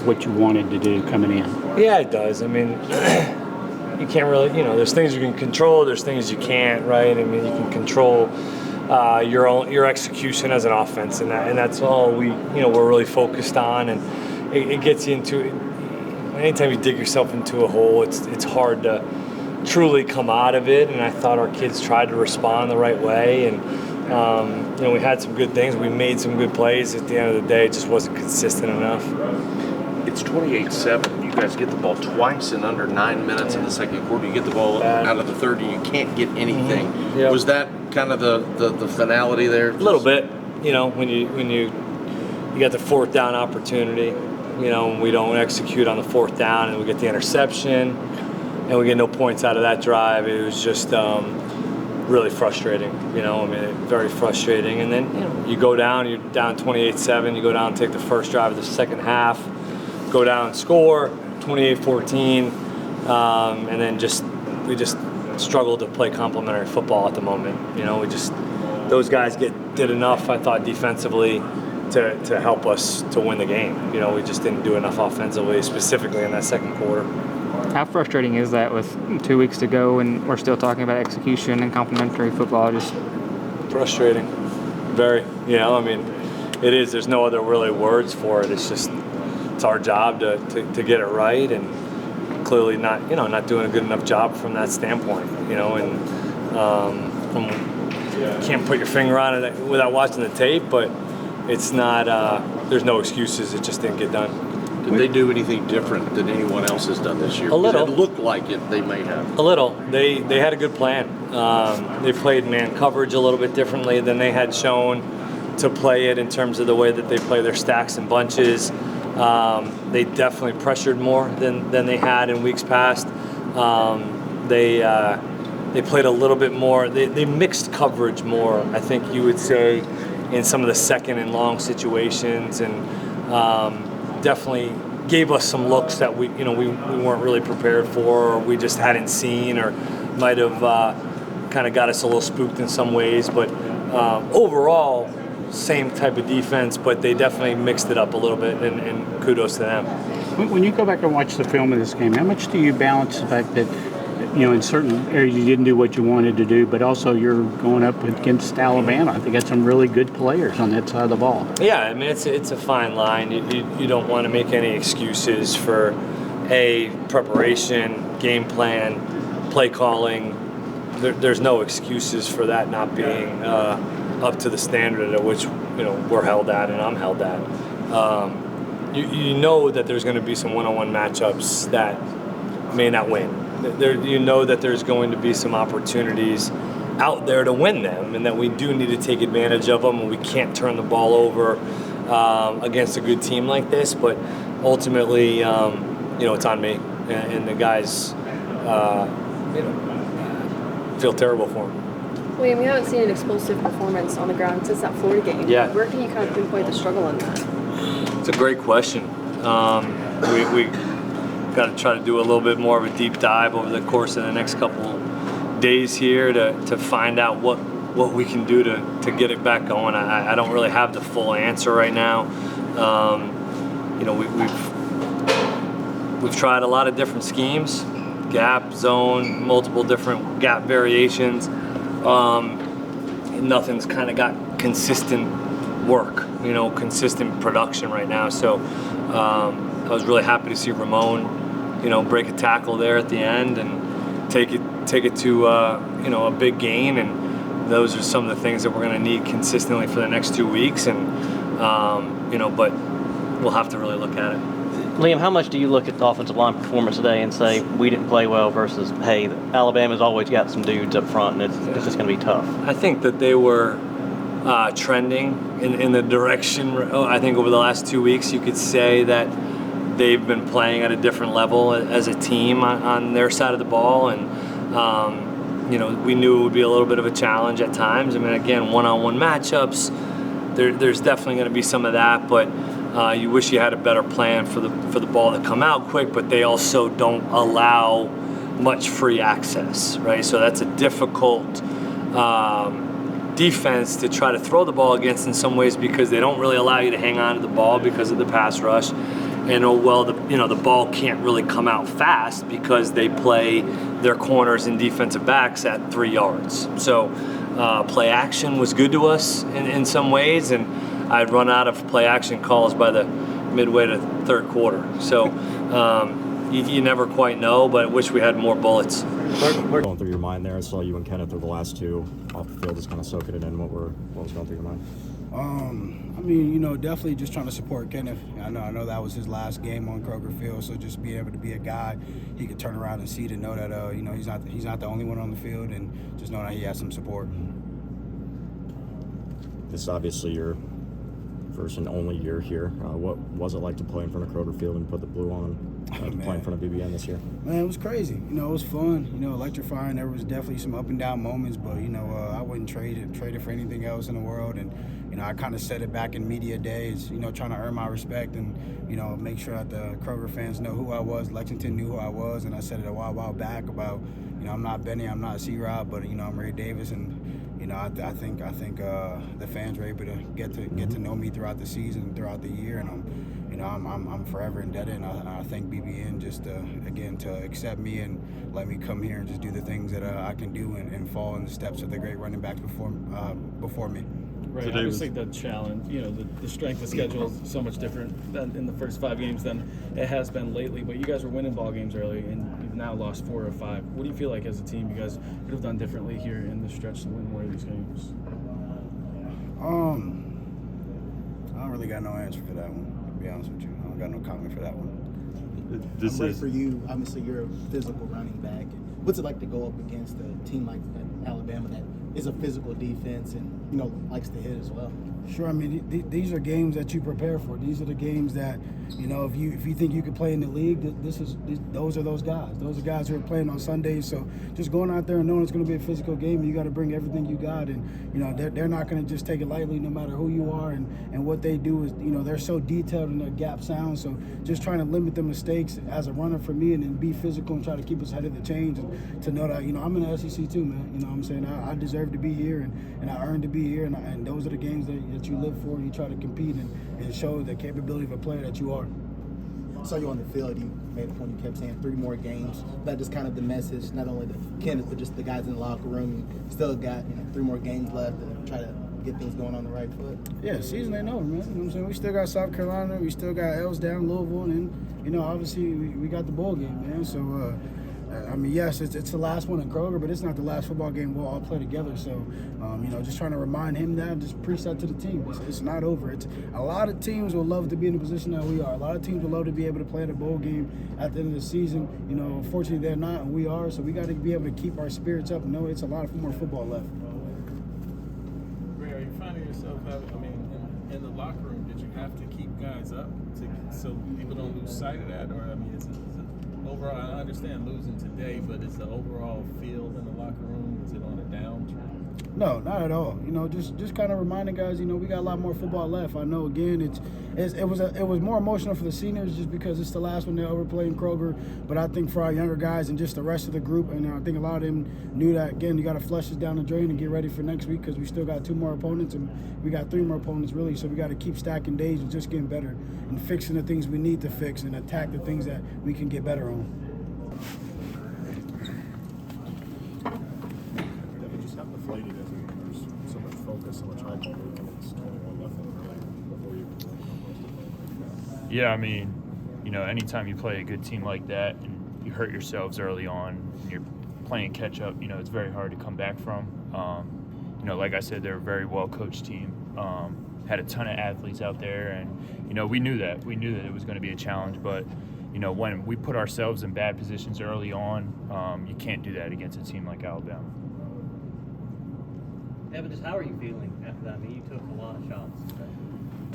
what you wanted to do coming in? Yeah, it does. I mean, you can't really, there's things you can control, there's things you can't, right? I mean, you can control your execution as an offense, and that's all we're really focused on, and it gets you into it. Anytime you dig yourself into a hole, it's hard to truly come out of it, and I thought our kids tried to respond the right way, and we had some good things. We made some good plays. At the end of the day, it just wasn't consistent enough. It's 28-7. You guys get the ball twice in under 9 minutes in the second quarter. You get the ball out of the third, and you can't get anything. Mm-hmm. Yep. Was that kind of the finality there? A little bit. When you got the fourth down opportunity, and we don't execute on the fourth down, and we get the interception, and we get no points out of that drive. It was just really frustrating. Very frustrating. And then you go down, you're down 28-7. You go down and take the first drive of the second half, go down and score 28-14, and then we just struggled to play complementary football at the moment. Those guys did enough, I thought, defensively to help us to win the game. We just didn't do enough offensively, specifically in that second quarter. How frustrating is that with 2 weeks to go and we're still talking about execution and complementary football? Just frustrating, very. It is. There's no other really words for it. It's our job to get it right, and clearly not doing a good enough job from that standpoint. Can't put your finger on it without watching the tape, but it's not. There's no excuses. It just didn't get done. Did they do anything different than anyone else has done this year? A little. It looked like it. They may have. A little. They had a good plan. They played man coverage a little bit differently than they had shown to play it in terms of the way that they play their stacks and bunches. They definitely pressured more than they had in weeks past. They played a little bit more. They mixed coverage more, I think you would say, in some of the second and long situations, and definitely gave us some looks that we weren't really prepared for, or we just hadn't seen, or might have kind of got us a little spooked in some ways. But overall, same type of defense, but they definitely mixed it up a little bit, and kudos to them. When you go back and watch the film of this game, how much do you balance the fact that in certain areas you didn't do what you wanted to do, but also you're going up against Alabama? They got some really good players on that side of the ball. Yeah, I mean, it's a fine line. You don't want to make any excuses for preparation, game plan, play calling. There's no excuses for that not being up to the standard at which we're held at and I'm held at. You know that there's going to be some one-on-one matchups that may not win. That there's going to be some opportunities out there to win them, and that we do need to take advantage of them, and we can't turn the ball over against a good team like this. But ultimately, it's on me, and the guys, feel terrible for them. William, we haven't seen an explosive performance on the ground since that Florida game. Yeah. Where can you kind of pinpoint the struggle in that? It's a great question. We got to try to do a little bit more of a deep dive over the course of the next couple days here to find out what we can do to get it back going. I don't really have the full answer right now. We've tried a lot of different schemes, gap, zone, multiple different gap variations. Nothing's kind of got consistent work, consistent production right now. So I was really happy to see Ramon, break a tackle there at the end and take it to a big gain. And those are some of the things that we're going to need consistently for the next 2 weeks. And but we'll have to really look at it. Liam, how much do you look at the offensive line performance today and say we didn't play well versus, hey, Alabama's always got some dudes up front and it's just going to be tough? I think that they were trending in the direction. I think over the last 2 weeks you could say that they've been playing at a different level as a team on their side of the ball. And, we knew it would be a little bit of a challenge at times. I mean, again, one-on-one matchups, there's definitely going to be some of that, but you wish you had a better plan for the ball to come out quick, but they also don't allow much free access, right? So that's a difficult defense to try to throw the ball against in some ways, because they don't really allow you to hang on to the ball because of the pass rush. And the ball can't really come out fast because they play their corners and defensive backs at 3 yards. So play action was good to us in some ways, and I'd run out of play action calls by the midway to third quarter. So you never quite know, but I wish we had more bullets. Going through your mind there, I saw you and Kenneth are the last two off the field, just kind of soaking it in. What was going through your mind? I mean, you know, definitely just trying to support Kenneth. I know that was his last game on Kroger Field, so just be able to be a guy he could turn around and see to know that you know, he's not the only one on the field, and just know that he has some support. This is obviously your first and only year here. What was it like to play in front of Kroger Field and put the blue on? To play in front of BBN this year? Man, it was crazy. You know, it was fun. You know, electrifying. There was definitely some up and down moments, but you know, I wouldn't trade it for anything else in the world. And you know, I kind of said it back in media days. You know, trying to earn my respect and you know, make sure that the Kroger fans know who I was. Lexington knew who I was, and I said it a while back about, you know, I'm not Benny, I'm not C-Rob, but you know, I'm Ray Davis, and you know, I think the fans were able to get to know me throughout the season, throughout the year, and I'm forever indebted. And I thank BBN just to accept me and let me come here and just do the things that I can do and fall in the steps of the great running backs before me. Right, obviously the challenge, you know, the strength of schedule is so much different than in the first 5 games than it has been lately. But you guys were winning ball games early, and you've now lost 4 or 5. What do you feel like as a team you guys could have done differently here in the stretch to win more of these games? I don't really got no answer for that one, to be honest with you. I don't got no comment for that one. I'm ready for you. Obviously, you're a physical running back. What's it like to go up against a team like Alabama that is a physical defense and, you know, likes to hit as well? Sure. I mean, these are games that you prepare for. These are the games that, you know, if you think you could play in the league, those are those guys. Those are guys who are playing on Sundays. So just going out there and knowing it's going to be a physical game, you got to bring everything you got. And, you know, they're not going to just take it lightly no matter who you are. And what they do is, you know, they're so detailed in their gap sound. So just trying to limit the mistakes as a runner for me and then be physical and try to keep us ahead of the change and to know that, you know, I'm in the SEC too, man. You know what I'm saying? I deserve to be here and I earned to be here. And those are the games that you live for. You try to compete and show the capability of a player that you are. I saw you on the field. You made a point. You kept saying 3 more games. That is kind of the message, not only to Kenneth, but just the guys in the locker room. You still got 3 more games left to try to get things going on the right foot. Yeah, season ain't over, man. You know what I'm saying? We still got South Carolina. We still got L's down, Louisville, and, you know, obviously we got the bowl game, man. So, I mean, yes, it's the last one in Kroger, but it's not the last football game we'll all play together. So, you know, just trying to remind him that, just preach that to the team. It's not over. A lot of teams will love to be in the position that we are. A lot of teams will love to be able to play in a bowl game at the end of the season. You know, unfortunately, they're not, and we are. So we got to be able to keep our spirits up and know it's a lot more football left. Ray, are you finding yourself in the locker room, did you have to keep guys up so people don't lose sight of that? Or, I mean, is it overall, I understand losing today, but is the overall feel in the locker room, is it on a downtrend? No, not at all. You know, just kind of reminding guys, you know, we got a lot more football left. I know, again, it was more emotional for the seniors just because it's the last one they ever played in Kroger. But I think for our younger guys and just the rest of the group, and I think a lot of them knew that, again, you got to flush this down the drain and get ready for next week because we still got 2 more opponents and we got 3 more opponents, really. So we got to keep stacking days and just getting better and fixing the things we need to fix and attack the things that we can get better on. Yeah, I mean, you know, anytime you play a good team like that and you hurt yourselves early on and you're playing catch up, you know, it's very hard to come back from. You know, like I said, they're a very well-coached team, had a ton of athletes out there, and, you know, we knew that. We knew that it was going to be a challenge, but, you know, when we put ourselves in bad positions early on, you can't do that against a team like Alabama. Evan, just how are you feeling after that? I mean, you took a lot of shots today.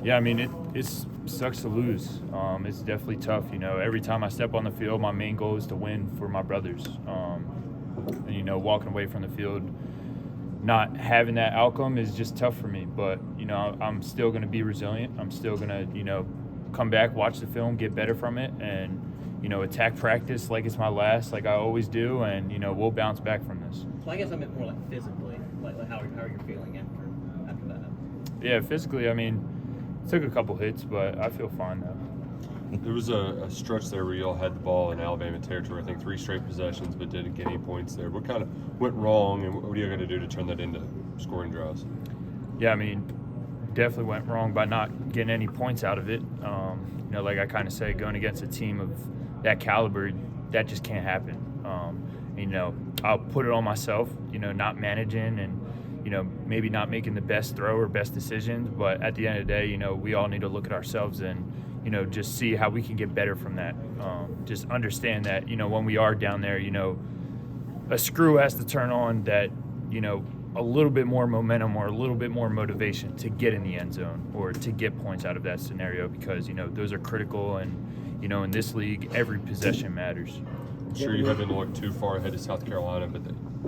Yeah, I mean, it sucks to lose. It's definitely tough. You know, every time I step on the field, my main goal is to win for my brothers. And, you know, walking away from the field, not having that outcome is just tough for me. But, you know, I'm still going to be resilient. I'm still going to, you know, come back, watch the film, get better from it, and, you know, attack practice like it's my last, like I always do, and, you know, we'll bounce back from this. So I guess I meant more like physically, like how are you feeling after that? Yeah, physically, I mean, took a couple hits, but I feel fine now. There was a stretch there where y'all had the ball in Alabama territory, I think 3 straight possessions, but didn't get any points there. What kind of went wrong, and what are you going to do to turn that into scoring drives? Yeah, I mean, definitely went wrong by not getting any points out of it. Like I kind of say, going against a team of that caliber, that just can't happen. I'll put it on myself, not managing and, maybe not making the best throw or best decisions. But at the end of the day, we all need to look at ourselves and, just see how we can get better from that. Just understand that, when we are down there, a screw has to turn on that, a little bit more momentum or a little bit more motivation to get in the end zone or to get points out of that scenario, because, those are critical. And, in this league, every possession matters. I'm sure you haven't looked too far ahead of South Carolina, but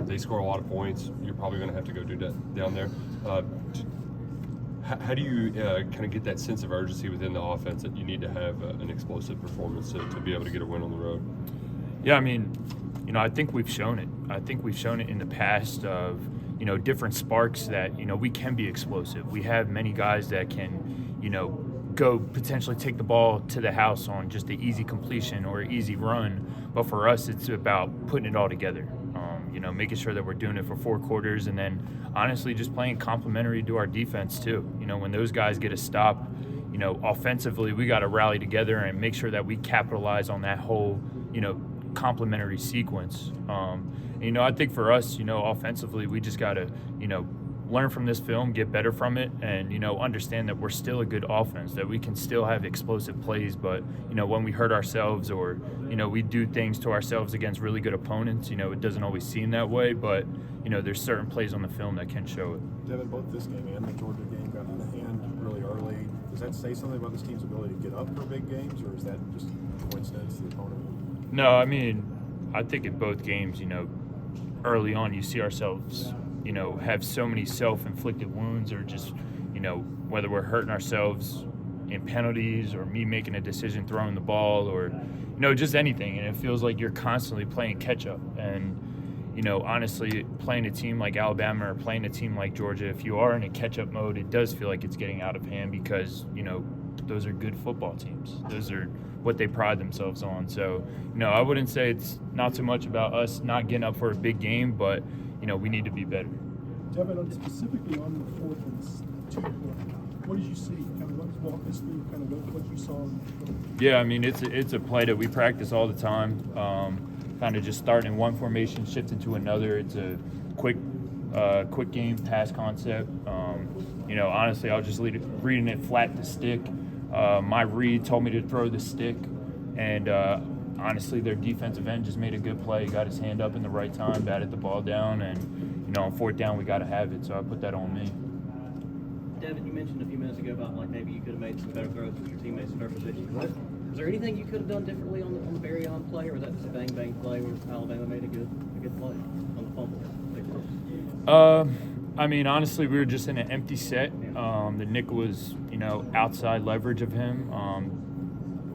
they score a lot of points. You're probably going to have to go do that down there. How do you kind of get that sense of urgency within the offense that you need to have an explosive performance to be able to get a win on the road? Yeah, I mean, I think we've shown it. I think we've shown it in the past of, different sparks that, we can be explosive. We have many guys that can, go potentially take the ball to the house on just an easy completion or easy run. But for us, it's about putting it all together. Making sure that we're doing it for 4 quarters, and then honestly just playing complementary to our defense too. When those guys get a stop, offensively we got to rally together and make sure that we capitalize on that whole, complementary sequence. I think for us, offensively, we just got to, learn from this film, get better from it, and, understand that we're still a good offense, that we can still have explosive plays. But, when we hurt ourselves or, we do things to ourselves against really good opponents, it doesn't always seem that way. But, there's certain plays on the film that can show it. Devin, both this game and the Georgia game got out of hand really early. Does that say something about this team's ability to get up for big games, or is that just coincidence, the opponent? No, I mean, I think in both games, early on you see ourselves, have so many self-inflicted wounds, or just, whether we're hurting ourselves in penalties or me making a decision throwing the ball or, just anything. And it feels like you're constantly playing catch-up. And, honestly, playing a team like Alabama or playing a team like Georgia, if you are in a catch-up mode, it does feel like it's getting out of hand because, those are good football teams. Those are what they pride themselves on. So, I wouldn't say it's not so much about us not getting up for a big game, but, we need to be better. Devin, specifically on the 4th and 2, what did you see? Kind of walk us through kind of what you saw. Yeah, I mean, it's a play that we practice all the time. Kind of just starting in one formation, shifting to another. It's a quick game pass concept. Honestly, I was just reading it flat to stick. My read told me to throw the stick, and honestly, their defensive end just made a good play. Got his hand up in the right time, batted the ball down, and on 4th down we got to have it. So I put that on me. Devin, you mentioned a few minutes ago about maybe you could have made some better throws with your teammates in their position. Is there anything you could have done differently on the Barry-on play, or was that just a bang play where Alabama made a good play on the fumble? I mean, honestly, we were just in an empty set. The Nick was, outside leverage of him.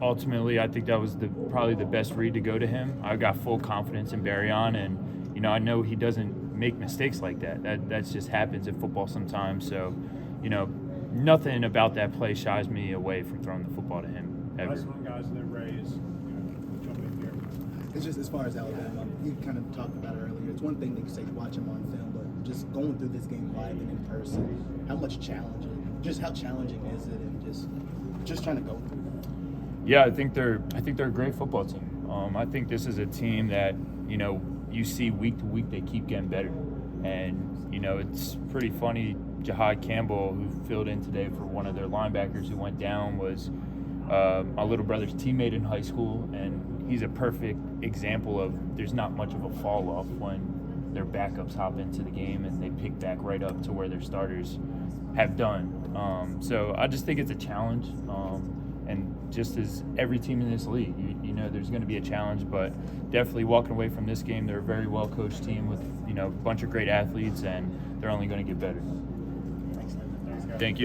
Ultimately, I think that was probably the best read to go to him. I got full confidence in Barry-on, and, I know he doesn't make mistakes like that. That just happens in football sometimes. So, nothing about that play shies me away from throwing the football to him ever. Last one, guys, and then Rays. Jump in here. It's just as far as Alabama, you kind of talked about it earlier. It's one thing that you say watch them on film, but just going through this game live and in person, how challenging is it, and just trying to go through that? Yeah, I think they're a great football team. I think this is a team that, you see week to week they keep getting better. And, it's pretty funny, Jahad Campbell, who filled in today for one of their linebackers who went down, was my little brother's teammate in high school, and he's a perfect example of there's not much of a fall off when their backups hop into the game and they pick back right up to where their starters have done. So I just think it's a challenge. And just as every team in this league, there's going to be a challenge, but definitely walking away from this game, they're a very well-coached team with, a bunch of great athletes, and they're only going to get better. Thank you.